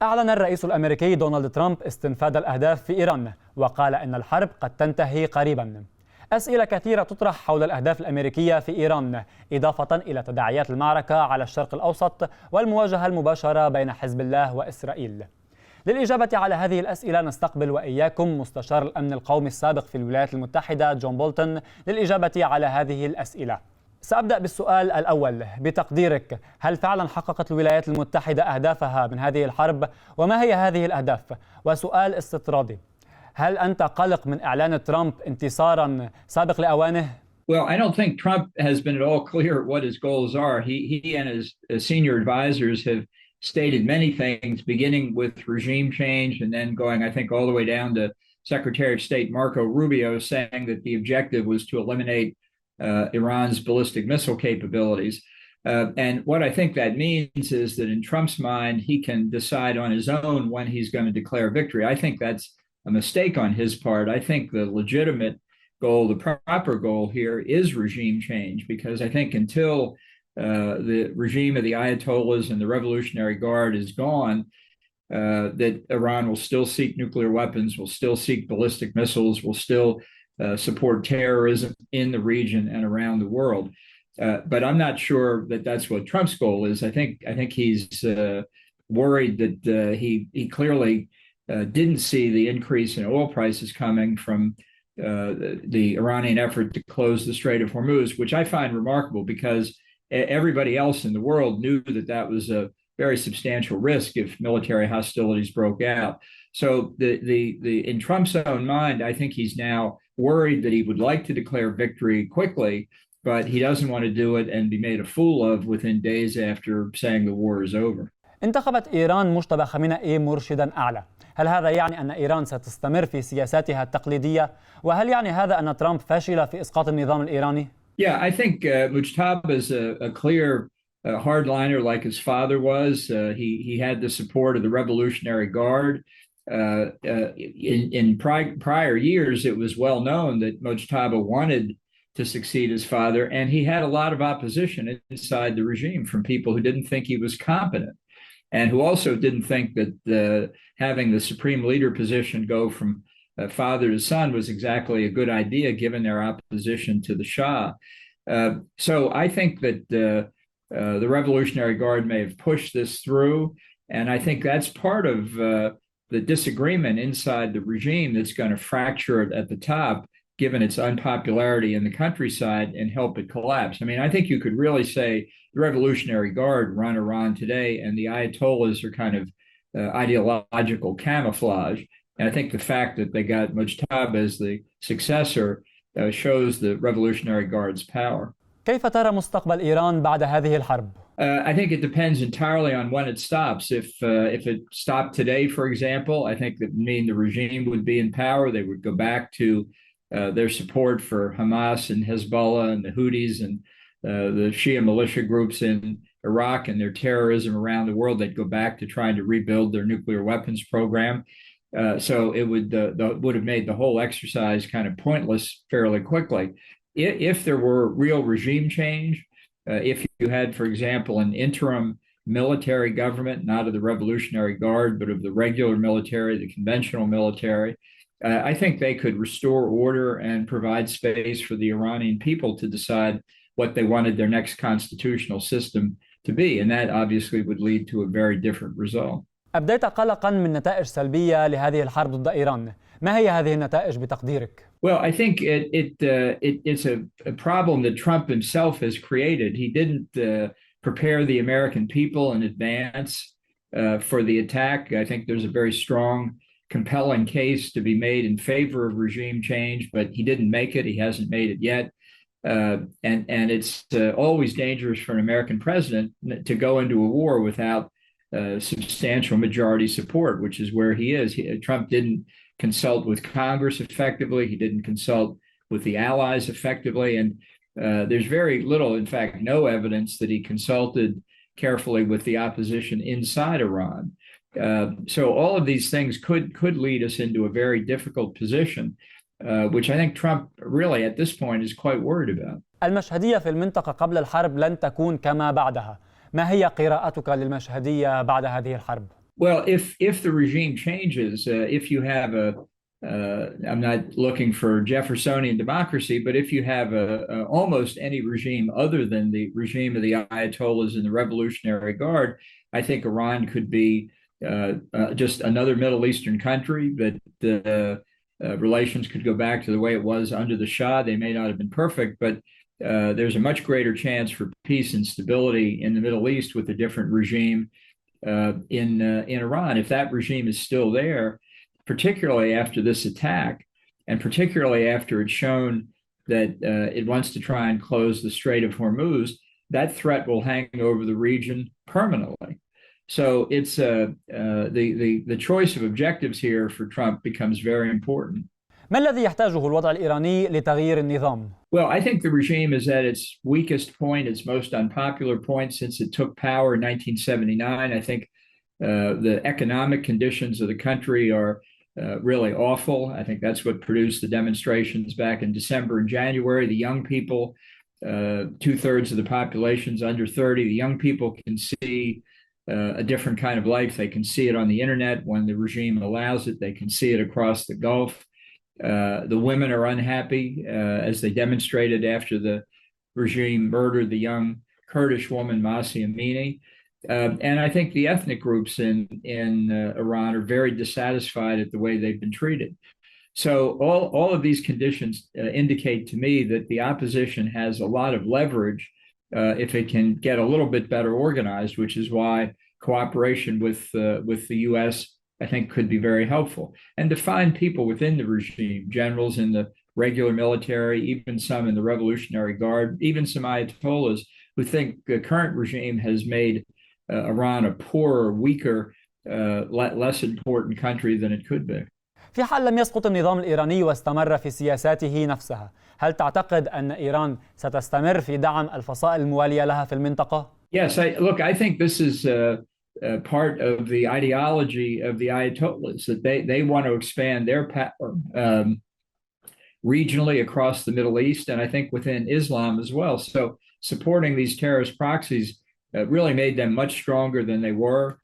أعلن الرئيس الأمريكي دونالد ترامب استنفاذ الأهداف في إيران، وقال إن الحرب قد تنتهي قريبا. أسئلة كثيرة تطرح حول الأهداف الأمريكية في إيران، إضافة إلى تداعيات المعركة على الشرق الأوسط والمواجهة المباشرة بين حزب الله وإسرائيل. للإجابة على هذه الأسئلة نستقبل وإياكم مستشار الأمن القومي السابق في الولايات المتحدة جون بولتون للإجابة على هذه الأسئلة. سأبدأ بالسؤال الأول، بتقديرك هل فعلا حققت الولايات المتحدة أهدافها من هذه الحرب؟ وما هي هذه الأهداف؟ وسؤال استطرادي، هل أنت قلق من إعلان ترامب انتصارا سابق لأوانه؟ Well, I don't think Trump has been at all clear what his goals are. He and his senior advisors have stated many things, beginning with regime change and then going, I think, all the way down to Secretary of State Marco Rubio saying that the objective was to eliminate Iran's ballistic missile capabilities. And what I think that means is that in Trump's mind, he can decide on his own when he's going to declare victory. I think that's a mistake on his part. I think the legitimate goal, the proper goal here is regime change, because I think until the regime of the Ayatollahs and the Revolutionary Guard is gone, that Iran will still seek nuclear weapons, will still seek ballistic missiles, will still support terrorism in the region and around the world. But I'm not sure that that's what Trump's goal is. I think he's worried that he clearly didn't see the increase in oil prices coming from the Iranian effort to close the Strait of Hormuz, which I find remarkable because everybody else in the world knew that that was a very substantial risk if military hostilities broke out. So in Trump's own mind, I think he's now worried that he would like to declare victory quickly, but he doesn't want to do it and be made a fool of within days after saying the war is over. انتخبت إيران مجتبى خامنئي مرشدا أعلى. هل هذا يعني أن إيران ستستمر في سياساتها التقليدية؟ وهل يعني هذا أن ترامب فشل في إسقاط النظام الإيراني؟ Yeah, I think Mojtaba is a clear hardliner like his father was. He had the support of the Revolutionary Guard. In prior years, it was well known that Mojtaba wanted to succeed his father, and he had a lot of opposition inside the regime from people who didn't think he was competent, and who also didn't think that having the supreme leader position go from father to son was exactly a good idea given their opposition to the Shah. So I think that the Revolutionary Guard may have pushed this through, and I think that's part of the disagreement inside the regime that's going to fracture it at the top, given its unpopularity in the countryside, and help it collapse. I mean, I think you could really say the Revolutionary Guard run Iran today, and the Ayatollahs are kind of ideological camouflage. And I think the fact that they got Mojtaba as the successor shows the Revolutionary Guard's power. كيف ترى مستقبل إيران بعد هذه الحرب؟ I think it depends entirely on when it stops. If it stopped today, for example, I think that mean the regime would be in power. They would go back to their support for Hamas and Hezbollah and the Houthis and the Shia militia groups in Iraq and their terrorism around the world. They'd go back to trying to rebuild their nuclear weapons program. So it would have made the whole exercise kind of pointless fairly quickly. If there were real regime change, if you had, for example, an interim military government, not of the Revolutionary Guard, but of the regular military, the conventional military, I think they could restore order and provide space for the Iranian people to decide what they wanted their next constitutional system to be. And that obviously would lead to a very different result. أبديت قلقا من نتائج سلبية لهذه الحرب ضد إيران. ما هي هذه النتائج بتقديرك؟ Well, I think it's a problem that Trump himself has created. He didn't prepare the American people in advance for the attack. I think there's a very strong, compelling case to be made in favor of regime change, but he didn't make it. He hasn't made it yet. And it's always dangerous for an American president to go into a war without substantial majority support, which is where he is. Trump didn't consult with Congress effectively. He didn't consult with the allies effectively. And there's very little, in fact, no evidence that he consulted carefully with the opposition inside Iran. So all of these things could lead us into a very difficult position, which I think Trump really at this point is quite worried about. المشهدية في المنطقة قبل الحرب لن تكون كما بعدها. ما هي قراءتك للمشهدية بعد هذه الحرب؟ Well, if the regime changes, if you have I'm not looking for Jeffersonian democracy, but if you have almost any regime other than the regime of the Ayatollahs and the Revolutionary Guard, I think Iran could be just another Middle Eastern country that relations could go back to the way it was under the Shah. They may not have been perfect, but there's a much greater chance for peace and stability in the Middle East with a different regime in Iran. If that regime is still there, particularly after this attack, and particularly after it's shown that it wants to try and close the Strait of Hormuz, that threat will hang over the region permanently. So it's the choice of objectives here for Trump becomes very important. ما الذي يحتاجه الوضع الإيراني لتغيير النظام؟ Well, I think the regime is at its weakest point, its most unpopular point since it took power in 1979. I think the economic conditions of the country are really awful. I think that's what produced the demonstrations back in December and January. The young people, 2/3 of the population is under 30. The young people can see a different kind of life. They can see it on the internet when the regime allows it. They can see it across the Gulf. The women are unhappy as they demonstrated after the regime murdered the young Kurdish woman, Mahsa Amini. And I think the ethnic groups in Iran are very dissatisfied at the way they've been treated. So all of these conditions indicate to me that the opposition has a lot of leverage if it can get a little bit better organized, which is why cooperation with the U.S. I think could be very helpful. And to find people within the regime, generals in the regular military, even some in the Revolutionary Guard, even some Ayatollahs who think the current regime has made Iran a poorer, weaker, less important country than it could be. في حال لم يسقط النظام الإيراني واستمر في سياساته نفسها، هل تعتقد أن إيران ستستمر في دعم الفصائل الموالية لها في المنطقة؟ Yes, I think this is part of the ideology of the Ayatollahs, that they want to expand their power regionally across the Middle East, and I think within Islam as well. So supporting these terrorist proxies really made them much stronger than they were,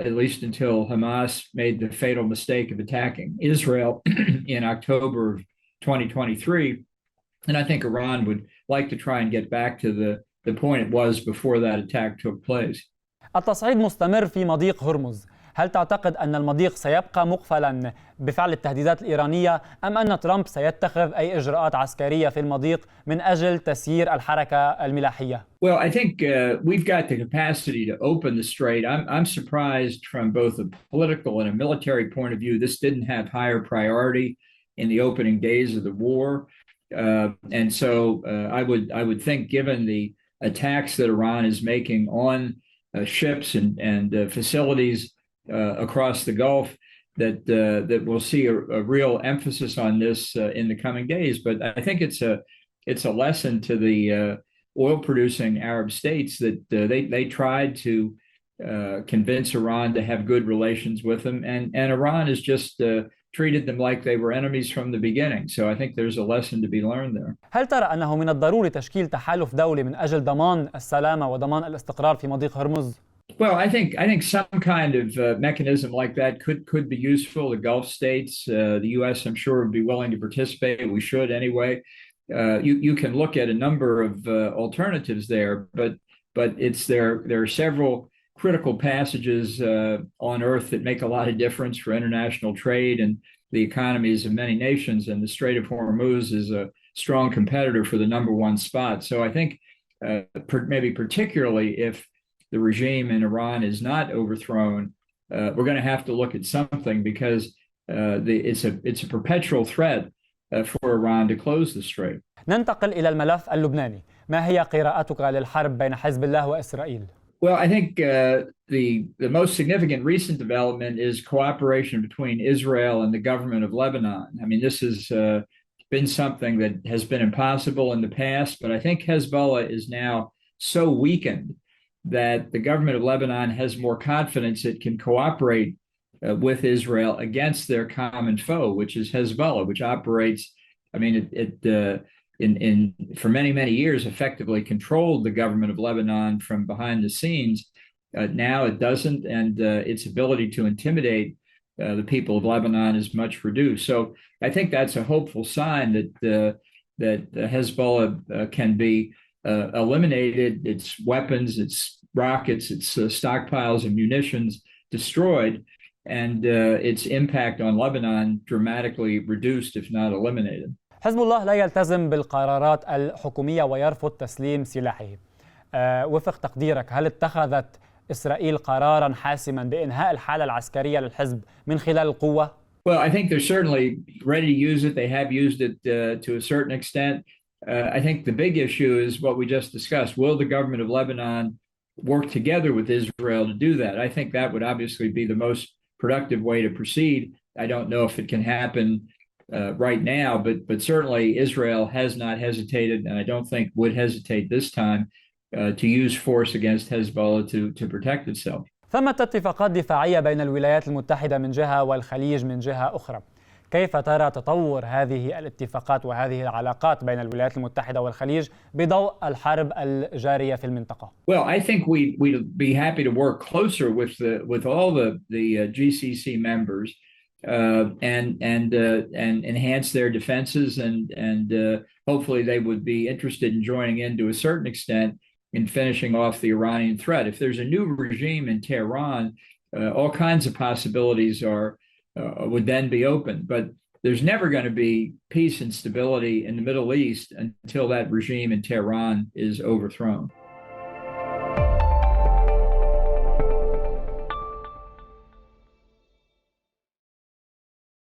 at least until Hamas made the fatal mistake of attacking Israel in October of 2023. And I think Iran would like to try and get back to the point it was before that attack took place. التصعيد مستمر في مضيق هرمز. هل تعتقد أن المضيق سيبقى مقفلا بفعل التهديدات الإيرانية أم أن ترامب سيتخذ أي إجراءات عسكرية في المضيق من أجل تسيير الحركة الملاحية؟ Well, I think we've got the capacity to open the strait. I'm surprised from both a political and a military point of view. This didn't have higher priority in the opening days of the war. And so I would think, given the attacks that Iran is making on ships and facilities across the Gulf, that we'll see a real emphasis on this in the coming days. But I think it's a lesson to the oil-producing Arab states that they tried to convince Iran to have good relations with them, and Iran has just treated them like they were enemies from the beginning. So I think there's a lesson to be learned there. هل ترى أنه من الضروري تشكيل تحالف دولي من أجل ضمان السلامة وضمان الاستقرار في مضيق هرمز؟ Well, I think some kind of mechanism like that could be useful. The Gulf states, the U.S., I'm sure, would be willing to participate. We should anyway. You can look at a number of alternatives there, but there are several critical passages on Earth that make a lot of difference for international trade and the economies of many nations. And the Strait of Hormuz is a strong competitor for the #1 spot. So I think maybe particularly if the regime in Iran is not overthrown, we're going to have to look at something, because it's a perpetual threat for Iran to close the strait. ننتقل إلى الملف اللبناني. ما هي قراءتك للحرب بين حزب الله وإسرائيل؟ Well, I think the most significant recent development is cooperation between Israel and the government of Lebanon. I mean, this has been something that has been impossible in the past, but I think Hezbollah is now so weakened that the government of Lebanon has more confidence it can cooperate with Israel against their common foe, which is Hezbollah, which operates, I mean, for many years effectively controlled the government of Lebanon from behind the scenes. Now it doesn't, and its ability to intimidate the people of Lebanon is much reduced. So I think that's a hopeful sign that Hezbollah can be eliminated, its weapons, its rockets, its stockpiles of munitions destroyed, and its impact on Lebanon dramatically reduced, if not eliminated. حزب الله لا يلتزم بالقرارات الحكومية ويرفض تسليم سلاحه. وفق تقديرك، هل اتخذت إسرائيل قراراً حاسماً بإنهاء الحالة العسكرية للحزب من خلال القوة؟ Well, I think they're certainly ready to use it. They have used it to a certain extent. I think the big issue is what we just discussed. Will the government of Lebanon work together with Israel to do that? I think that would obviously be the most productive way to proceed. I don't know if it can happen right now, but certainly Israel has not hesitated, and I don't think would hesitate this time to use force against Hezbollah to protect itself. ثمة اتفاقات دفاعية بين الولايات المتحدة من جهة والخليج من جهة أخرى. كيف ترى تطور هذه الاتفاقات وهذه العلاقات بين الولايات المتحدة والخليج بضوء الحرب الجارية في المنطقة؟ Well, I think we'd be happy to work closer with all the GCC members and enhance their defenses and hopefully they would be interested in joining in to a certain extent in finishing off the Iranian threat. If there's a new regime in Tehran, all kinds of possibilities would then be open. But there's never going to be peace and stability in the Middle East until that regime in Tehran is overthrown.